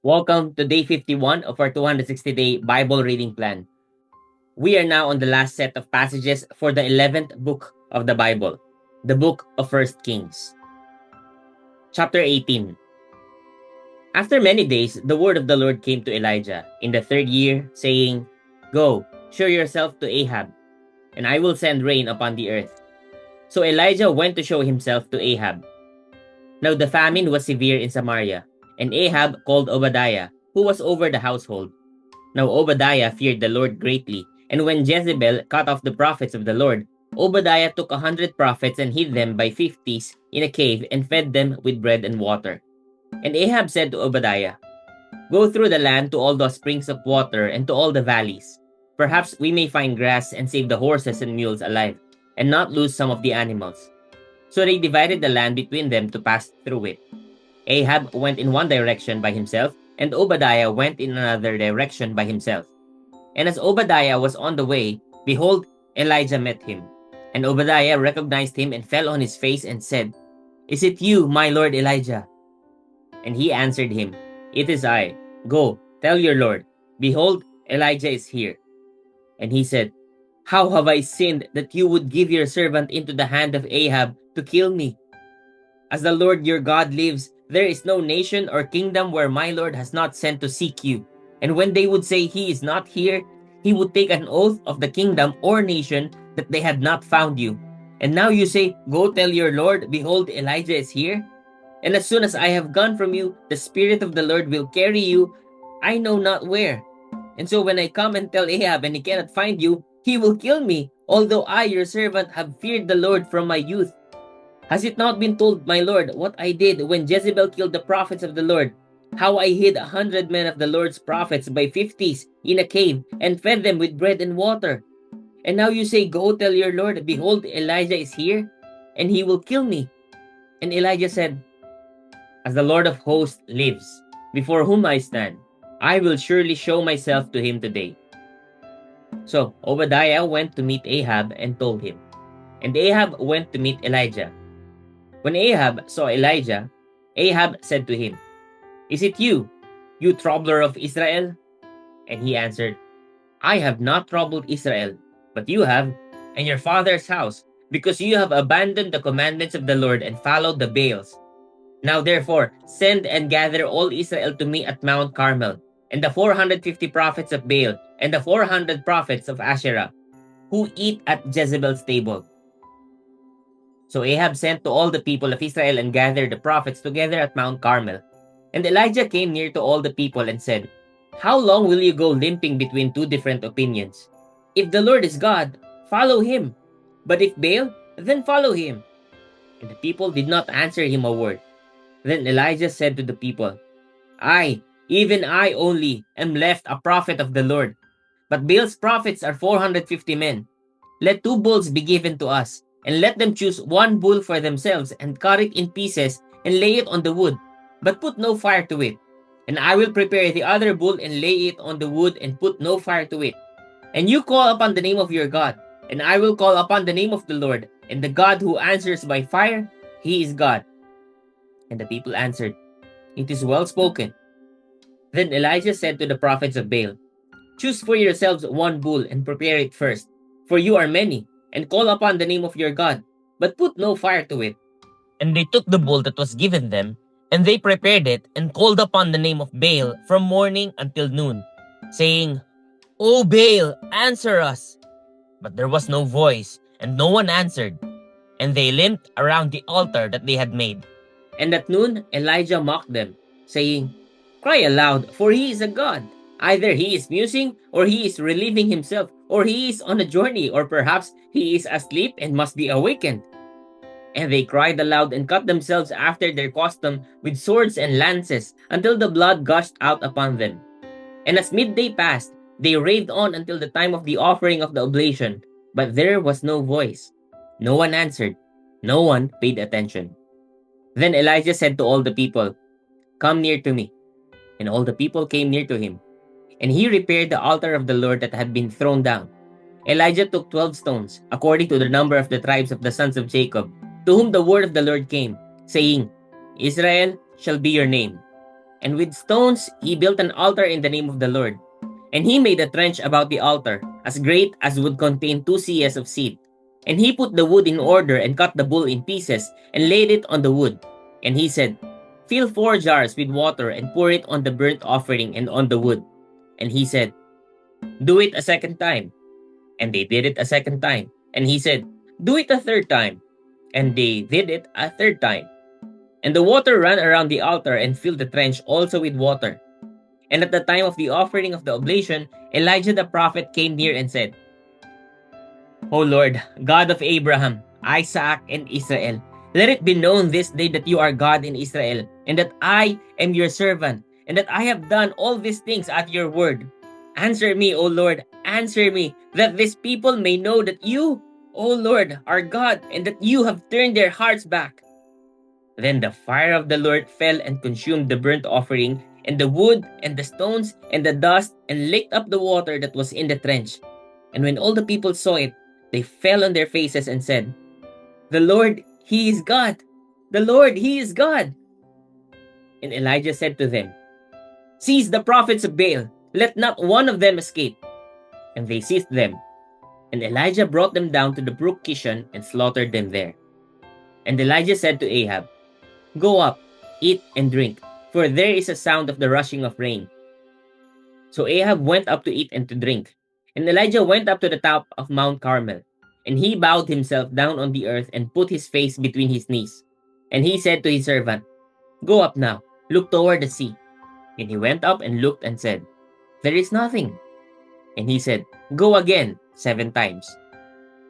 Welcome to day 51 of our 260-day Bible reading plan. We are now on the last set of passages for the 11th book of the Bible, the book of 1 Kings. Chapter 18. After many days, the word of the Lord came to Elijah in the 3rd year, saying, "Go, show yourself to Ahab, and I will send rain upon the earth." So Elijah went to show himself to Ahab. Now the famine was severe in Samaria, and Ahab called Obadiah, who was over the household. Now Obadiah feared the Lord greatly, and when Jezebel cut off the prophets of the Lord, Obadiah took 100 prophets and hid them by fifties in a cave and fed them with bread and water. And Ahab said to Obadiah, "Go through the land to all the springs of water and to all the valleys. Perhaps we may find grass and save the horses and mules alive, and not lose some of the animals." So they divided the land between them to pass through it. Ahab went in one direction by himself, and Obadiah went in another direction by himself. And as Obadiah was on the way, behold, Elijah met him. And Obadiah recognized him and fell on his face and said, "Is it you, my lord Elijah?" And he answered him, "It is I. Go, tell your lord, behold, Elijah is here." And he said, "How have I sinned that you would give your servant into the hand of Ahab to kill me? As the Lord your God lives, there is no nation or kingdom where my Lord has not sent to seek you. And when they would say he is not here, he would take an oath of the kingdom or nation that they had not found you. And now you say, 'Go tell your Lord, behold, Elijah is here.' And as soon as I have gone from you, the Spirit of the Lord will carry you, I know not where. And so when I come and tell Ahab and he cannot find you, he will kill me, although I, your servant, have feared the Lord from my youth. Has it not been told, my Lord, what I did when Jezebel killed the prophets of the Lord? How I hid 100 men of the Lord's prophets by fifties in a cave and fed them with bread and water? And now you say, 'Go tell your Lord, behold, Elijah is here, and he will kill me.' And Elijah said, 'As the Lord of hosts lives, before whom I stand, I will surely show myself to him today.' So Obadiah went to meet Ahab and told him. And Ahab went to meet Elijah. When Ahab saw Elijah, Ahab said to him, 'Is it you, you troubler of Israel?' And he answered, 'I have not troubled Israel, but you have, and your father's house, because you have abandoned the commandments of the Lord and followed the Baals. Now therefore, send and gather all Israel to me at Mount Carmel, and the 450 prophets of Baal, and the 400 prophets of Asherah, who eat at Jezebel's table.' So Ahab sent to all the people of Israel and gathered the prophets together at Mount Carmel. And Elijah came near to all the people and said, 'How long will you go limping between two different opinions? If the Lord is God, follow him. But if Baal, then follow him.' And the people did not answer him a word. Then Elijah said to the people, 'I, even I only, am left a prophet of the Lord. But Baal's prophets are 450 men. Let 2 bulls be given to us, and let them choose 1 bull for themselves, and cut it in pieces, and lay it on the wood, but put no fire to it. And I will prepare the other bull, and lay it on the wood, and put no fire to it. And you call upon the name of your God, and I will call upon the name of the Lord, and the God who answers by fire, he is God.' And the people answered, 'It is well spoken.' Then Elijah said to the prophets of Baal, 'Choose for yourselves 1 bull, and prepare it first, for you are many, and call upon the name of your God, but put no fire to it.' And they took the bull that was given them, and they prepared it, and called upon the name of Baal from morning until noon, saying, 'O Baal, answer us.' But there was no voice, and no one answered. And they limped around the altar that they had made. And at noon Elijah mocked them, saying, 'Cry aloud, for he is a god. Either he is musing, or he is relieving himself, or he is on a journey, or perhaps he is asleep and must be awakened.' And they cried aloud and cut themselves after their custom with swords and lances, until the blood gushed out upon them. And as midday passed, they raved on until the time of the offering of the oblation, but there was no voice. No one answered. No one paid attention. Then Elijah said to all the people, 'Come near to me.' And all the people came near to him. And he repaired the altar of the Lord that had been thrown down. Elijah took 12 stones, according to the number of the tribes of the sons of Jacob, to whom the word of the Lord came, saying, 'Israel shall be your name.' And with stones he built an altar in the name of the Lord. And he made a trench about the altar, as great as would contain 2 seahs of seed. And he put the wood in order and cut the bull in pieces and laid it on the wood. And he said, Fill 4 jars with water and pour it on the burnt offering and on the wood. And he said, Do it a second time. And they did it a second time. And he said, Do it a third time. And they did it a third time. And the water ran around the altar and filled the trench also with water. And at the time of the offering of the oblation, Elijah the prophet came near and said, O Lord, God of Abraham, Isaac, and Israel, let it be known this day that you are God in Israel, and that I am your servant, and that I have done all these things at your word. Answer me, O Lord, answer me, that this people may know that you, O Lord, are God, and that you have turned their hearts back. Then the fire of the Lord fell and consumed the burnt offering, and the wood, and the stones, and the dust, and licked up the water that was in the trench. And when all the people saw it, they fell on their faces and said, The Lord, He is God! The Lord, He is God! And Elijah said to them, Seize the prophets of Baal, let not one of them escape. And they seized them. And Elijah brought them down to the brook Kishon and slaughtered them there. And Elijah said to Ahab, Go up, eat and drink, for there is a sound of the rushing of rain. So Ahab went up to eat and to drink. And Elijah went up to the top of Mount Carmel. And he bowed himself down on the earth and put his face between his knees. And he said to his servant, Go up now, look toward the sea. And he went up and looked and said, There is nothing. And he said, Go again 7 times.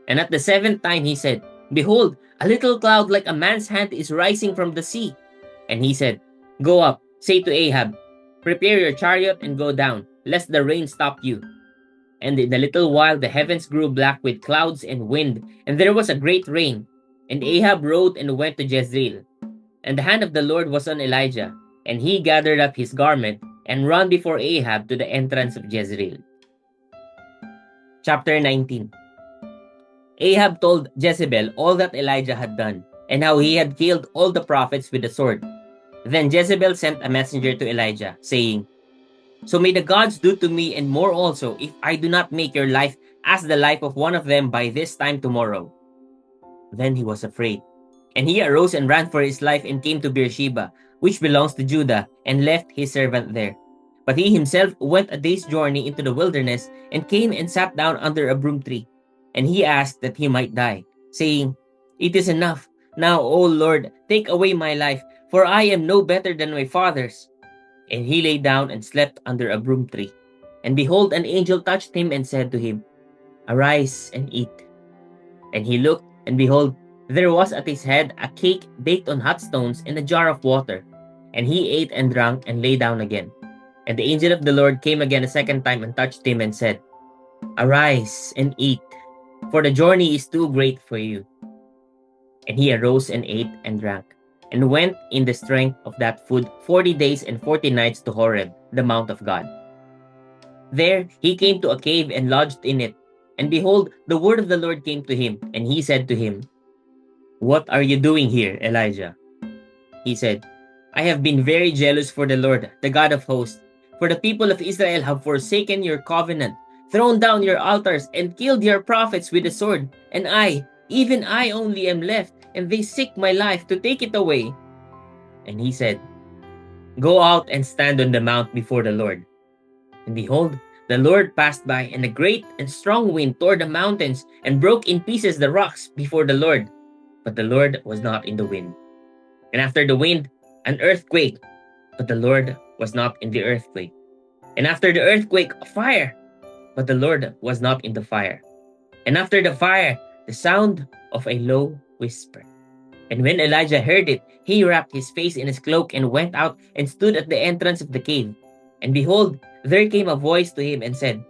And at the 7th time he said, Behold, a little cloud like a man's hand is rising from the sea. And he said, Go up, say to Ahab, Prepare your chariot and go down, lest the rain stop you. And in a little while the heavens grew black with clouds and wind, and there was a great rain. And Ahab rode and went to Jezreel. And the hand of the Lord was on Elijah, and he gathered up his garment and ran before Ahab to the entrance of Jezreel. Chapter 19. Ahab told Jezebel all that Elijah had done, and how he had killed all the prophets with the sword. Then Jezebel sent a messenger to Elijah, saying, So may the gods do to me and more also, if I do not make your life as the life of one of them by this time tomorrow. Then he was afraid, and he arose and ran for his life and came to Beersheba, which belongs to Judah, and left his servant there. But he himself went a day's journey into the wilderness, and came and sat down under a broom tree. And he asked that he might die, saying, It is enough. Now, O Lord, take away my life, for I am no better than my fathers. And he lay down and slept under a broom tree. And behold, an angel touched him and said to him, Arise and eat. And he looked, and behold, there was at his head a cake baked on hot stones and a jar of water. And he ate and drank and lay down again. And the angel of the Lord came again a second time and touched him and said, Arise and eat, for the journey is too great for you. And he arose and ate and drank, and went in the strength of that food 40 days and 40 nights to Horeb, the mount of God. There he came to a cave and lodged in it. And behold, the word of the Lord came to him, and he said to him, What are you doing here, Elijah? He said, I have been very jealous for the Lord, the God of hosts. For the people of Israel have forsaken your covenant, thrown down your altars, and killed your prophets with the sword. And I, even I only am left, and they seek my life to take it away. And he said, Go out and stand on the mount before the Lord. And behold, the Lord passed by, and a great and strong wind tore the mountains and broke in pieces the rocks before the Lord. But the Lord was not in the wind. And after the wind, an earthquake, but the Lord was not in the earthquake. And after the earthquake, a fire, but the Lord was not in the fire. And after the fire, the sound of a low whisper. And when Elijah heard it, he wrapped his face in his cloak and went out and stood at the entrance of the cave. And behold, there came a voice to him and said,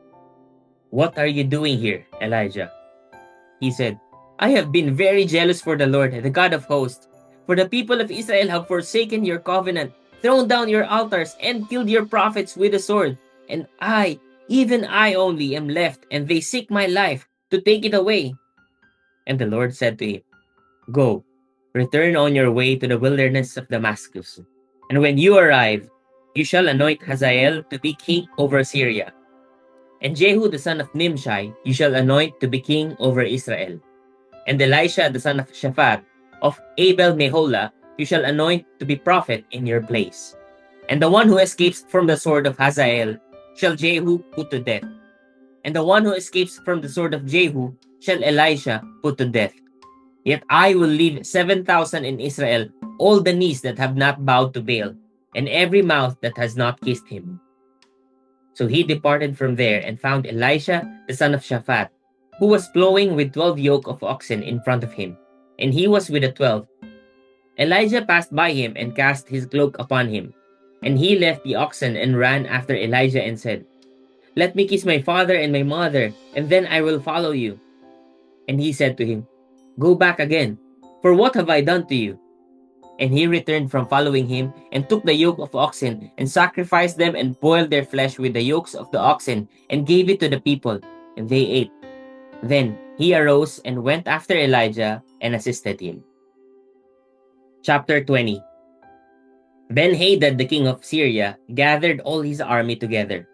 What are you doing here, Elijah? He said, I have been very jealous for the Lord, the God of hosts. For the people of Israel have forsaken your covenant, thrown down your altars, and killed your prophets with the sword. And I, even I only, am left, and they seek my life to take it away. And the Lord said to him, Go, return on your way to the wilderness of Damascus. And when you arrive, you shall anoint Hazael to be king over Syria. And Jehu the son of Nimshi you shall anoint to be king over Israel. And Elisha the son of Shaphat of Abel Meholah you shall anoint to be prophet in your place. And the one who escapes from the sword of Hazael shall Jehu put to death. And the one who escapes from the sword of Jehu shall Elisha put to death. Yet I will leave 7,000 in Israel, all the knees that have not bowed to Baal, and every mouth that has not kissed him. So he departed from there and found Elisha the son of Shaphat, who was plowing with 12 yoke of oxen in front of him, and he was with the 12. Elijah passed by him and cast his cloak upon him. And he left the oxen and ran after Elijah and said, Let me kiss my father and my mother, and then I will follow you. And he said to him, Go back again, for what have I done to you? And he returned from following him, and took the yoke of oxen, and sacrificed them, and boiled their flesh with the yokes of the oxen, and gave it to the people, and they ate. Then he arose and went after Elijah, and assisted him. Chapter 20. Ben-Hadad the king of Syria gathered all his army together.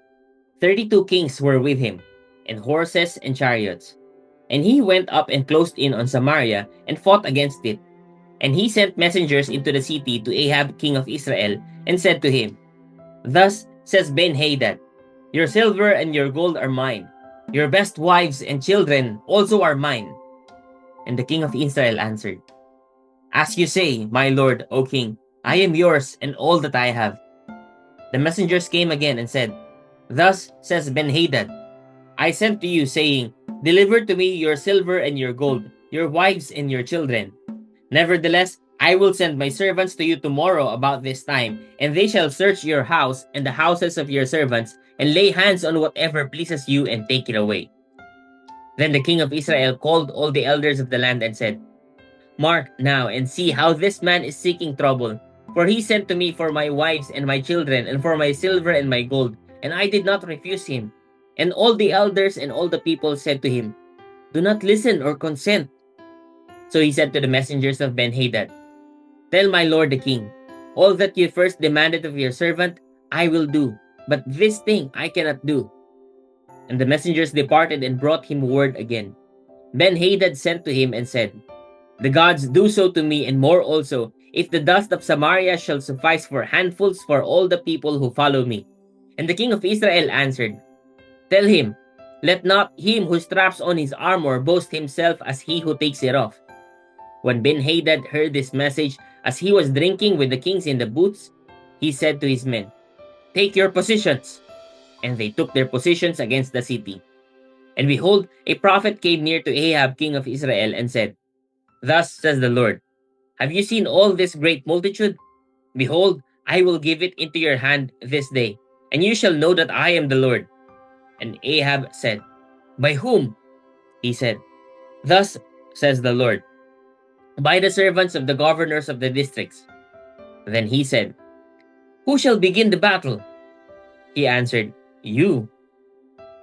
32 kings were with him, and horses and chariots. And he went up and closed in on Samaria, and fought against it. And he sent messengers into the city to Ahab king of Israel, and said to him, Thus says Ben-Hadad, Your silver and your gold are mine. Your best wives and children also are mine. And the king of Israel answered, As you say, my lord, O king, I am yours and all that I have. The messengers came again and said, Thus says Ben-Hadad, I sent to you, saying, Deliver to me your silver and your gold, your wives and your children. Nevertheless, I will send my servants to you tomorrow about this time, and they shall search your house and the houses of your servants, and lay hands on whatever pleases you and take it away. Then the king of Israel called all the elders of the land and said, Mark now and see how this man is seeking trouble. For he sent to me for my wives and my children, and for my silver and my gold, and I did not refuse him. And all the elders and all the people said to him, Do not listen or consent. So he said to the messengers of Ben-Hadad, Tell my lord the king, all that you first demanded of your servant, I will do, but this thing I cannot do. And the messengers departed and brought him word again. Ben-Hadad sent to him and said, The gods do so to me and more also, if the dust of Samaria shall suffice for handfuls for all the people who follow me. And the king of Israel answered, Tell him, let not him who straps on his armor boast himself as he who takes it off. When Ben-Hadad heard this message, as he was drinking with the kings in the booths, he said to his men, Take your positions. And they took their positions against the city. And behold, a prophet came near to Ahab king of Israel and said, Thus says the Lord, Have you seen all this great multitude? Behold, I will give it into your hand this day, and you shall know that I am the Lord. And Ahab said, By whom? He said, Thus says the Lord, By the servants of the governors of the districts. Then he said, Who shall begin the battle? He answered, You.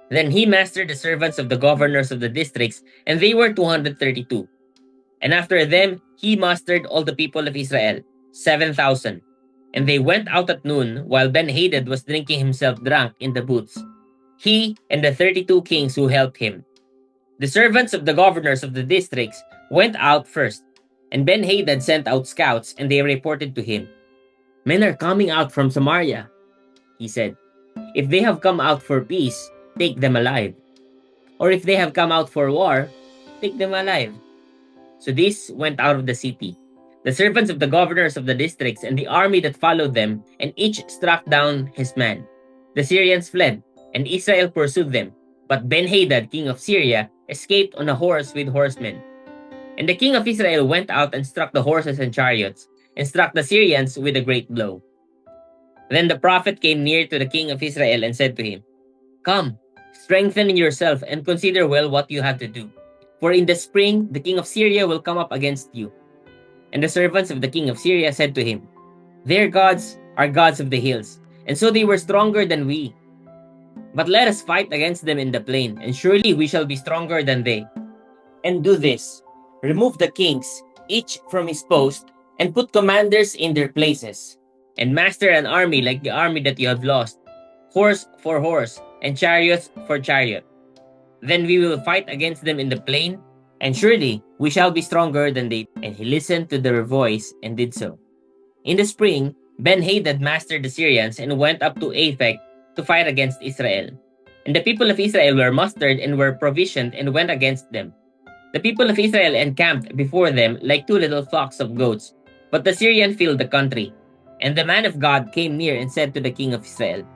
Then he mastered the servants of the governors of the districts, and they were 232. And after them he mustered all the people of Israel, 7,000. And they went out at noon, while Ben-Hadad was drinking himself drunk in the booths, he and the 32 kings who helped him. The servants of the governors of the districts went out first, and Ben-Hadad sent out scouts, and they reported to him, Men are coming out from Samaria. He said, If they have come out for peace, take them alive. Or if they have come out for war, take them alive. So these went out of the city, the servants of the governors of the districts and the army that followed them, and each struck down his man. The Syrians fled, and Israel pursued them. But Ben-Hadad, king of Syria, escaped on a horse with horsemen. And the king of Israel went out and struck the horses and chariots, and struck the Syrians with a great blow. Then the prophet came near to the king of Israel and said to him, Come, strengthen yourself and consider well what you have to do. For in the spring the king of Syria will come up against you. And the servants of the king of Syria said to him, Their gods are gods of the hills, and so they were stronger than we. But let us fight against them in the plain, and surely we shall be stronger than they. And do this, remove the kings, each from his post, and put commanders in their places. and master an army like the army that you have lost, horse for horse, and chariots for chariot. Then we will fight against them in the plain, and surely we shall be stronger than they. And he listened to their voice and did so. In the spring, Ben-Hadad mastered the Syrians and went up to Aphek to fight against Israel. And the people of Israel were mustered and were provisioned and went against them. The people of Israel encamped before them like two little flocks of goats, but the Syrian filled the country. And the man of God came near and said to the king of Israel,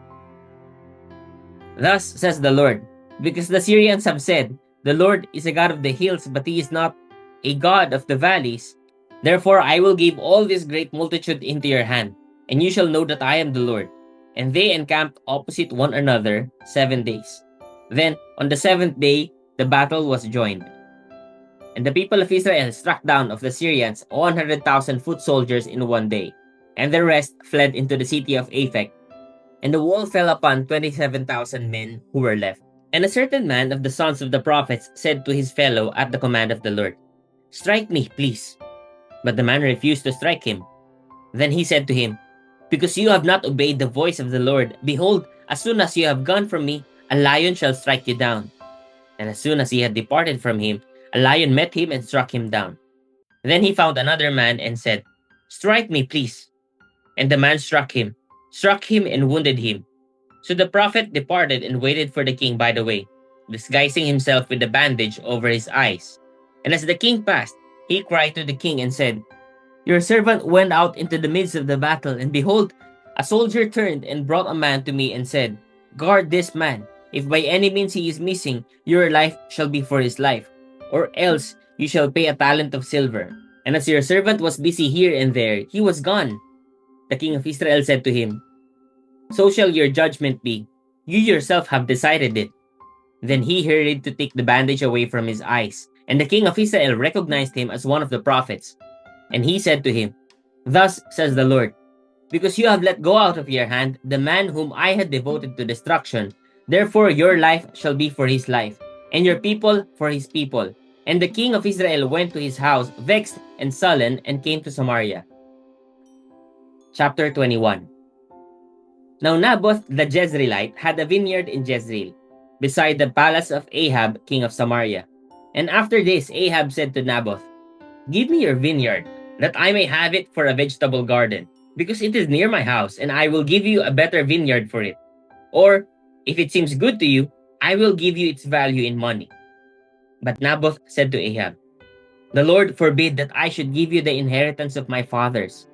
"Thus says the Lord, because the Syrians have said, 'The Lord is a God of the hills, but he is not a God of the valleys,' therefore I will give all this great multitude into your hand, and you shall know that I am the Lord." And they encamped opposite one another 7 days. Then, on the 7th day, the battle was joined. And the people of Israel struck down of the Syrians 100,000 foot soldiers in one day, and the rest fled into the city of Aphek. And the wall fell upon 27,000 men who were left. And a certain man of the sons of the prophets said to his fellow at the command of the Lord, "Strike me, please." But the man refused to strike him. Then he said to him, "Because you have not obeyed the voice of the Lord, behold, as soon as you have gone from me, a lion shall strike you down." And as soon as he had departed from him, a lion met him and struck him down. Then he found another man and said, "Strike me, please." And the man struck him and wounded him. So the prophet departed and waited for the king by the way, disguising himself with a bandage over his eyes. And as the king passed, he cried to the king and said, "Your servant went out into the midst of the battle, and behold, a soldier turned and brought a man to me and said, 'Guard this man. If by any means he is missing, your life shall be for his life, or else you shall pay a talent of silver.' And as your servant was busy here and there, he was gone." The king of Israel said to him, "So shall your judgment be. You yourself have decided it." Then he hurried to take the bandage away from his eyes, and the king of Israel recognized him as one of the prophets. And he said to him, "Thus says the Lord, because you have let go out of your hand the man whom I had devoted to destruction, therefore your life shall be for his life, and your people for his people." And the king of Israel went to his house, vexed and sullen, and came to Samaria. Chapter 21. Now Naboth the Jezreelite had a vineyard in Jezreel, beside the palace of Ahab, king of Samaria. And after this Ahab said to Naboth, "Give me your vineyard, that I may have it for a vegetable garden, because it is near my house, and I will give you a better vineyard for it. Or, if it seems good to you, I will give you its value in money." But Naboth said to Ahab, "The Lord forbid that I should give you the inheritance of my fathers."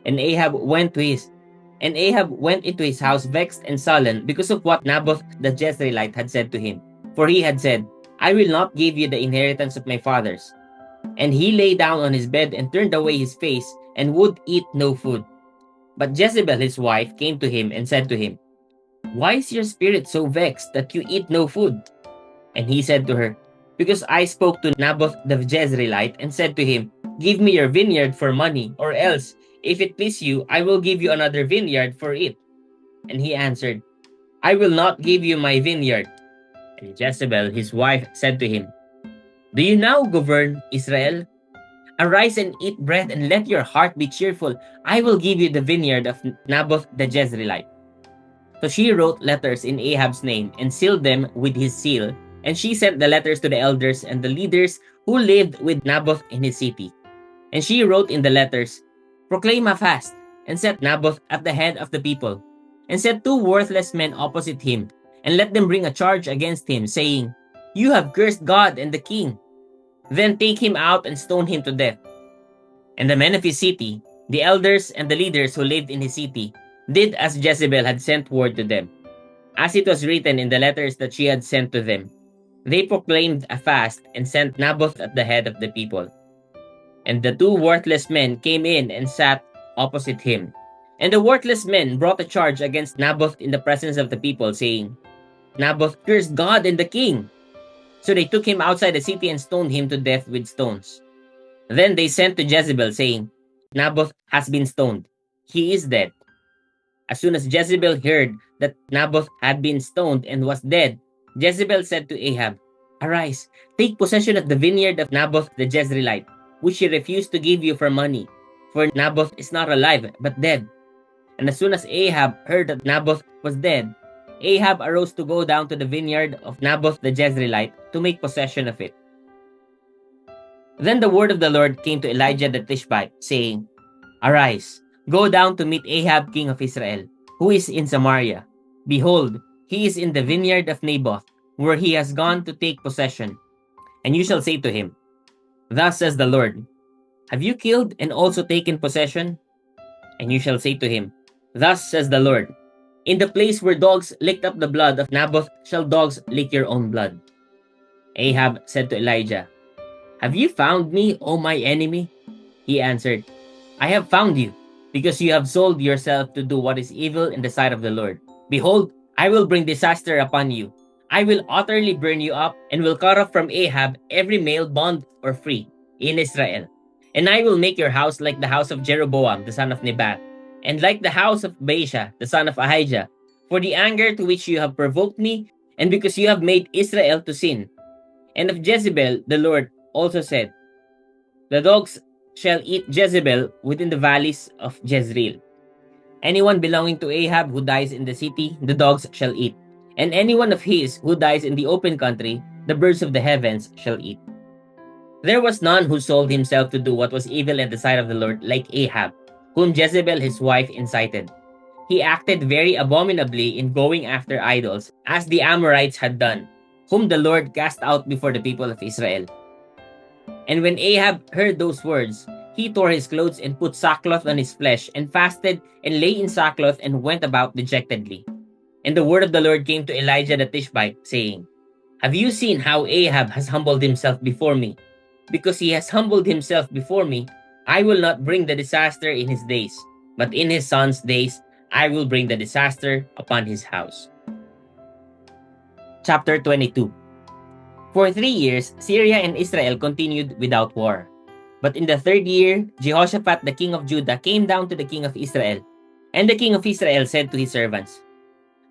And Ahab went into his house vexed and sullen because of what Naboth the Jezreelite had said to him. For he had said, "I will not give you the inheritance of my fathers." And he lay down on his bed and turned away his face and would eat no food. But Jezebel his wife came to him and said to him, "Why is your spirit so vexed that you eat no food?" And he said to her, "Because I spoke to Naboth the Jezreelite and said to him, 'Give me your vineyard for money, or else, if it please you, I will give you another vineyard for it.' And he answered, 'I will not give you my vineyard.' And Jezebel his wife said to him, 'Do you now govern Israel? Arise and eat bread and let your heart be cheerful. I will give you the vineyard of Naboth the Jezreelite.' So she wrote letters in Ahab's name and sealed them with his seal. And she sent the letters to the elders and the leaders who lived with Naboth in his city. And she wrote in the letters, 'Proclaim a fast, and set Naboth at the head of the people, and set two worthless men opposite him, and let them bring a charge against him, saying, "You have cursed God and the king." Then take him out and stone him to death.' And the men of his city, the elders and the leaders who lived in his city, did as Jezebel had sent word to them, as it was written in the letters that she had sent to them. They proclaimed a fast and sent Naboth at the head of the people. And the two worthless men came in and sat opposite him. And the worthless men brought a charge against Naboth in the presence of the people, saying, 'Naboth cursed God and the king.' So they took him outside the city and stoned him to death with stones. Then they sent to Jezebel, saying, 'Naboth has been stoned. He is dead.' As soon as Jezebel heard that Naboth had been stoned and was dead, Jezebel said to Ahab, 'Arise, take possession of the vineyard of Naboth the Jezreelite, which he refused to give you for money. For Naboth is not alive, but dead.' And as soon as Ahab heard that Naboth was dead, Ahab arose to go down to the vineyard of Naboth the Jezreelite to make possession of it. Then the word of the Lord came to Elijah the Tishbite, saying, Arise, go down to meet Ahab king of Israel, who is in Samaria. Behold, he is in the vineyard of Naboth, where he has gone to take possession. And you shall say to him, Thus says the Lord, Have you killed and also taken possession? And you shall say to him, Thus says the Lord, In the place where dogs licked up the blood of Naboth shall dogs lick your own blood. Ahab said to Elijah, Have you found me, O my enemy? He answered, I have found you, because you have sold yourself to do what is evil in the sight of the Lord. Behold, I will bring disaster upon you. I will utterly burn you up, and will cut off from Ahab every male bond or free in Israel. And I will make your house like the house of Jeroboam the son of Nebat, and like the house of Baasha the son of Ahijah, for the anger to which you have provoked me, and because you have made Israel to sin. And of Jezebel the Lord also said, The dogs shall eat Jezebel within the valleys of Jezreel. Anyone belonging to Ahab who dies in the city, the dogs shall eat. And anyone of his who dies in the open country, the birds of the heavens shall eat. There was none who sold himself to do what was evil in the sight of the Lord like Ahab, whom Jezebel his wife incited. He acted very abominably in going after idols, as the Amorites had done, whom the Lord cast out before the people of Israel. And when Ahab heard those words, he tore his clothes and put sackcloth on his flesh, and fasted and lay in sackcloth and went about dejectedly. And the word of the Lord came to Elijah the Tishbite, saying, Have you seen how Ahab has humbled himself before me? Because he has humbled himself before me, I will not bring the disaster in his days, but in his son's days I will bring the disaster upon his house. Chapter 22. For 3 years, Syria and Israel continued without war. But in the 3rd year, Jehoshaphat the king of Judah came down to the king of Israel. And the king of Israel said to his servants,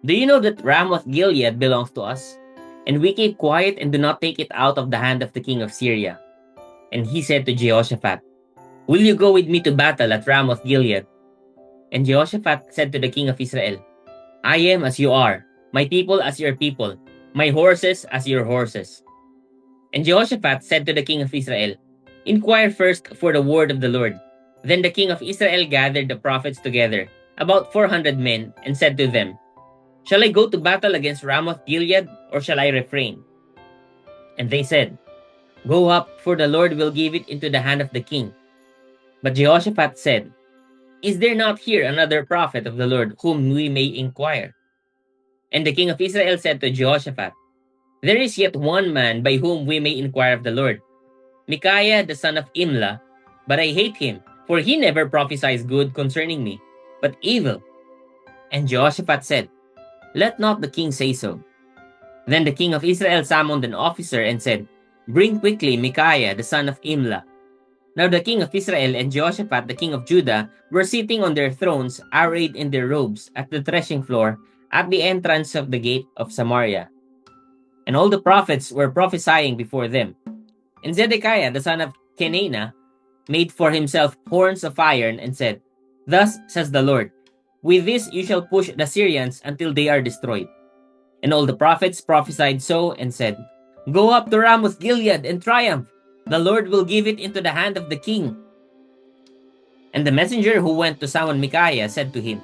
Do you know that Ramoth Gilead belongs to us? And we keep quiet and do not take it out of the hand of the king of Syria. And he said to Jehoshaphat, Will you go with me to battle at Ramoth Gilead? And Jehoshaphat said to the king of Israel, I am as you are, my people as your people, my horses as your horses. And Jehoshaphat said to the king of Israel, Inquire first for the word of the Lord. Then the king of Israel gathered the prophets together, about 400 men, and said to them, Shall I go to battle against Ramoth Gilead, or shall I refrain? And they said, Go up, for the Lord will give it into the hand of the king. But Jehoshaphat said, Is there not here another prophet of the Lord whom we may inquire? And the king of Israel said to Jehoshaphat, There is yet one man by whom we may inquire of the Lord, Micaiah the son of Imlah, but I hate him, for he never prophesies good concerning me, but evil. And Jehoshaphat said, Let not the king say so. Then the king of Israel summoned an officer and said, Bring quickly Micaiah the son of Imlah. Now the king of Israel and Jehoshaphat the king of Judah were sitting on their thrones, arrayed in their robes, at the threshing floor, at the entrance of the gate of Samaria. And all the prophets were prophesying before them. And Zedekiah the son of Kenana made for himself horns of iron and said, Thus says the Lord, With this you shall push the Syrians until they are destroyed. And all the prophets prophesied so and said, Go up to Ramoth Gilead and triumph. The Lord will give it into the hand of the king. And the messenger who went to summon Micaiah said to him,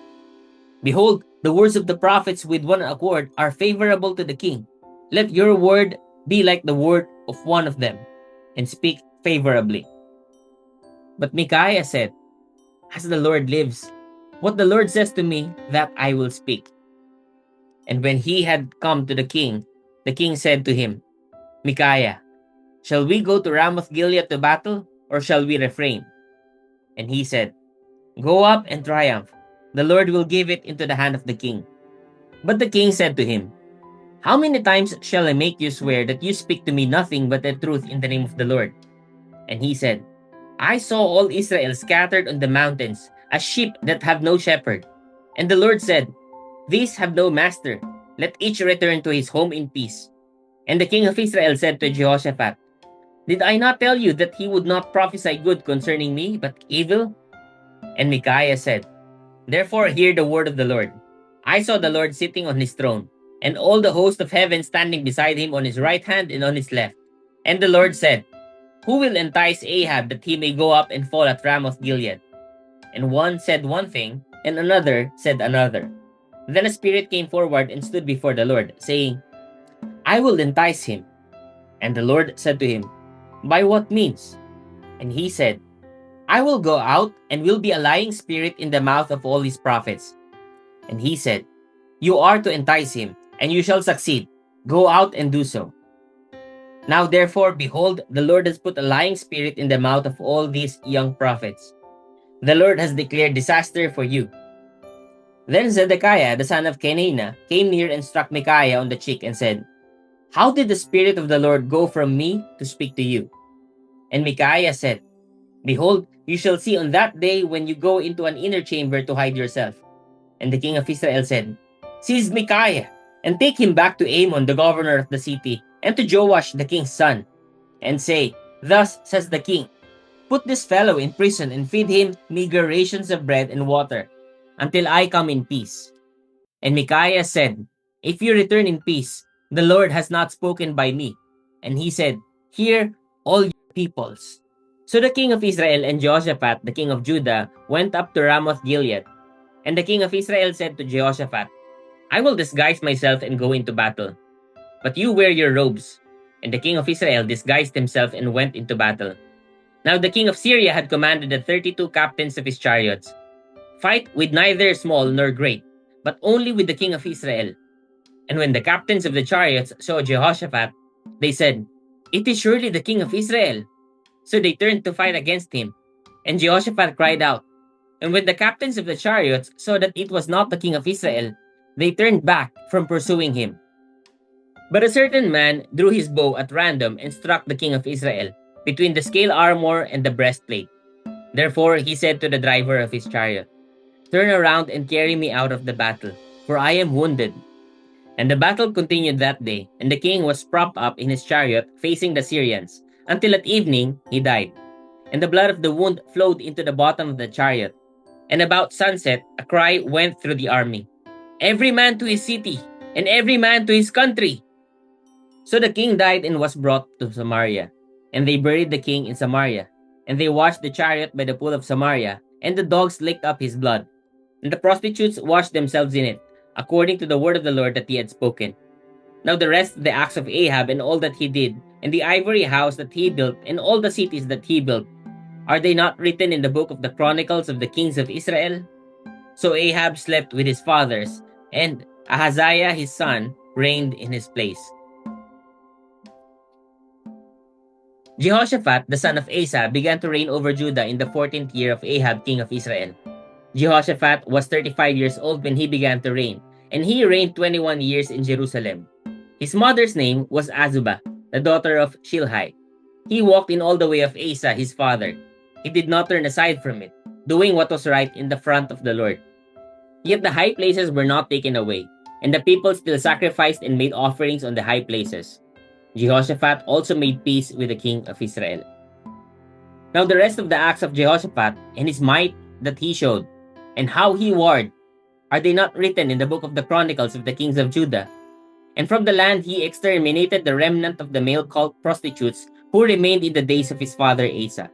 Behold, the words of the prophets with one accord are favorable to the king. Let your word be like the word of one of them, and speak favorably. But Micaiah said, As the Lord lives, what the Lord says to me, that I will speak. And when he had come to the king said to him, Micaiah, shall we go to Ramoth Gilead to battle, or shall we refrain? And he said, Go up and triumph. The Lord will give it into the hand of the king. But the king said to him, How many times shall I make you swear that you speak to me nothing but the truth in the name of the Lord? And he said, I saw all Israel scattered on the mountains, as sheep that have no shepherd. And the Lord said, These have no master. Let each return to his home in peace. And the king of Israel said to Jehoshaphat, Did I not tell you that he would not prophesy good concerning me, but evil? And Micaiah said, Therefore hear the word of the Lord. I saw the Lord sitting on his throne, and all the host of heaven standing beside him on his right hand and on his left. And the Lord said, Who will entice Ahab that he may go up and fall at Ramoth Gilead? And one said one thing, and another said another. Then a spirit came forward and stood before the Lord, saying, I will entice him. And the Lord said to him, By what means? And he said, I will go out and will be a lying spirit in the mouth of all his prophets. And he said, You are to entice him, and you shall succeed. Go out and do so. Now therefore, behold, the Lord has put a lying spirit in the mouth of all these young prophets. The Lord has declared disaster for you. Then Zedekiah, the son of Kenana, came near and struck Micaiah on the cheek and said, How did the Spirit of the Lord go from me to speak to you? And Micaiah said, Behold, you shall see on that day when you go into an inner chamber to hide yourself. And the king of Israel said, Seize Micaiah, and take him back to Amon, the governor of the city, and to Joash, the king's son, and say, Thus says the king, Put this fellow in prison and feed him meager rations of bread and water, until I come in peace. And Micaiah said, If you return in peace, the Lord has not spoken by me. And he said, Hear, all your peoples. So the king of Israel and Jehoshaphat, the king of Judah, went up to Ramoth Gilead. And the king of Israel said to Jehoshaphat, I will disguise myself and go into battle. But you wear your robes. And the king of Israel disguised himself and went into battle. Now the king of Syria had commanded the 32 captains of his chariots. Fight with neither small nor great, but only with the king of Israel. And when the captains of the chariots saw Jehoshaphat, they said, It is surely the king of Israel. So they turned to fight against him. And Jehoshaphat cried out. And when the captains of the chariots saw that it was not the king of Israel, they turned back from pursuing him. But a certain man drew his bow at random and struck the king of Israel between the scale armor and the breastplate. Therefore he said to the driver of his chariot, Turn around and carry me out of the battle, for I am wounded. And the battle continued that day, and the king was propped up in his chariot facing the Syrians, until at evening he died. And the blood of the wound flowed into the bottom of the chariot. And about sunset a cry went through the army, Every man to his city, and every man to his country. So the king died and was brought to Samaria. And they buried the king in Samaria. And they washed the chariot by the pool of Samaria, and the dogs licked up his blood. And the prostitutes washed themselves in it, according to the word of the Lord that he had spoken. Now the rest of the acts of Ahab and all that he did, and the ivory house that he built, and all the cities that he built, are they not written in the book of the Chronicles of the kings of Israel? So Ahab slept with his fathers, and Ahaziah his son reigned in his place. Jehoshaphat, the son of Asa, began to reign over Judah in the 14th year of Ahab, king of Israel. Jehoshaphat was 35 years old when he began to reign, and he reigned 21 years in Jerusalem. His mother's name was Azubah, the daughter of Shilhi. He walked in all the way of Asa, his father. He did not turn aside from it, doing what was right in the front of the Lord. Yet the high places were not taken away, and the people still sacrificed and made offerings on the high places. Jehoshaphat also made peace with the king of Israel. Now the rest of the acts of Jehoshaphat and his might that he showed, and how he warred, are they not written in the book of the Chronicles of the kings of Judah? And from the land he exterminated the remnant of the male cult prostitutes who remained in the days of his father Asa.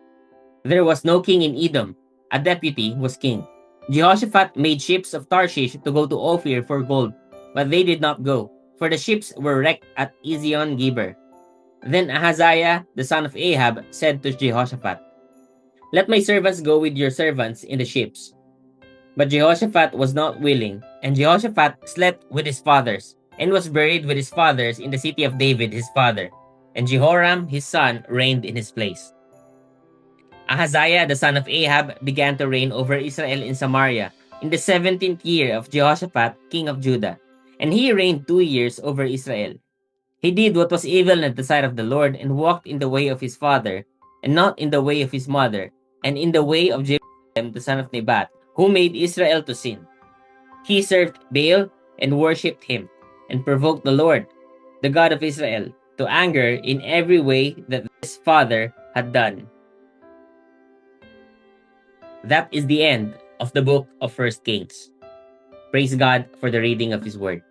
There was no king in Edom, a deputy was king. Jehoshaphat made ships of Tarshish to go to Ophir for gold, but they did not go, for the ships were wrecked at Ezion Geber. Then Ahaziah, the son of Ahab, said to Jehoshaphat, Let my servants go with your servants in the ships. But Jehoshaphat was not willing, and Jehoshaphat slept with his fathers, and was buried with his fathers in the city of David his father, and Jehoram his son reigned in his place. Ahaziah the son of Ahab began to reign over Israel in Samaria in the 17th year of Jehoshaphat king of Judah, and he reigned 2 years over Israel. He did what was evil in the sight of the Lord, and walked in the way of his father, and not in the way of his mother, and in the way of Jeroboam the son of Nebat, who made Israel to sin. He served Baal and worshipped him, and provoked the Lord, the God of Israel, to anger in every way that his father had done. That is the end of the book of First Kings. Praise God for the reading of His Word.